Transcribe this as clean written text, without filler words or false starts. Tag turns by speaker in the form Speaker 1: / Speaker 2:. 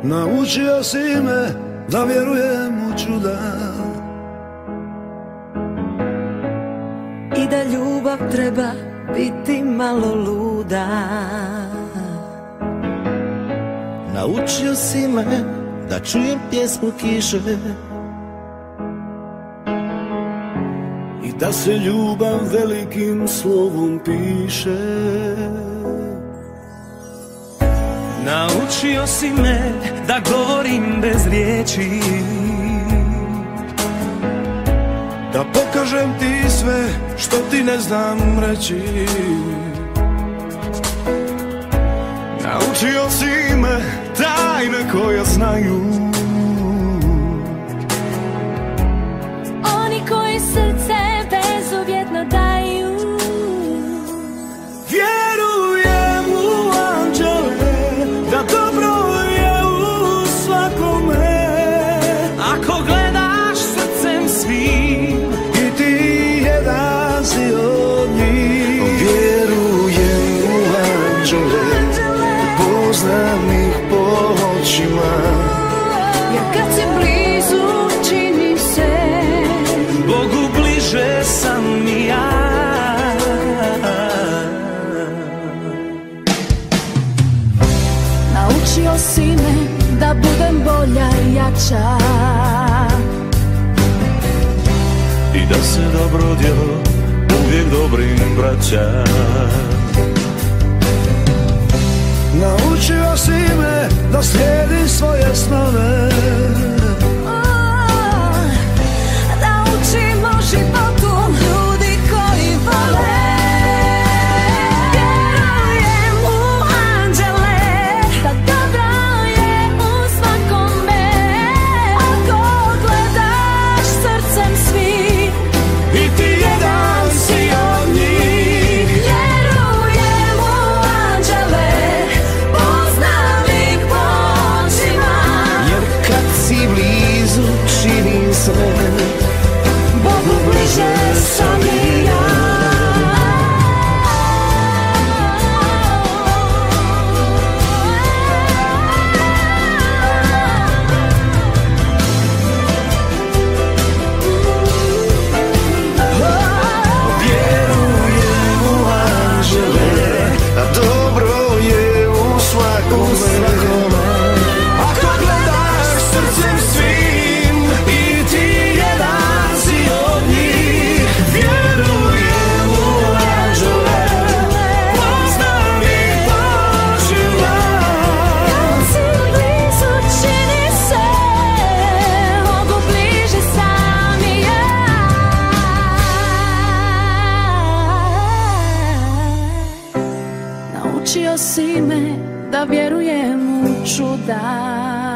Speaker 1: Naučio si me da vjerujem u čuda
Speaker 2: i da ljubav treba biti malo luda.
Speaker 3: Naučio si me da čujem pjesmu kiše
Speaker 1: i da se ljubav velikim slovom piše.
Speaker 4: Naučio si me da govorim bez riječi,
Speaker 1: da pokažem ti sve što ti ne znam reći. Naučio si me tajne koje znaju
Speaker 5: oni koji srce bezuvjetno daju.
Speaker 1: Vjerujem u anđele, da dobro je u svakome.
Speaker 4: ako gledaš srcem svim
Speaker 1: I ti jedan si od njih. Vjerujem u anđele, poznam ih po očima.
Speaker 5: Jer kad si blizu čini se
Speaker 4: Bogu bliže sam i ja.
Speaker 5: naučio si me da budem bolja i jača,
Speaker 1: I da se dobro djelo uvijek dobrim vraća. Naučio si me da slijedim svoje snove,
Speaker 5: da učimo životu ljudi koji vole. Vjerujem u anđele, da dobro je u svakome. Ako gledaš srcem svih
Speaker 1: i ti jedan si od njih.
Speaker 5: vjerujem u anđele, poznam ih po očima.
Speaker 3: jer kad si blizu čini se
Speaker 5: Bogu bliže sam i ja.
Speaker 1: Vjerujem u anđele, a dobro je u svakome. Ako gledaš srcem svim i ti jedan si od njih. Vjerujem u anđele, poznam ih po očima.
Speaker 5: Kad si blizu čini se Bogu bliže sam i ja. Naučio si me da vjerujem u čuda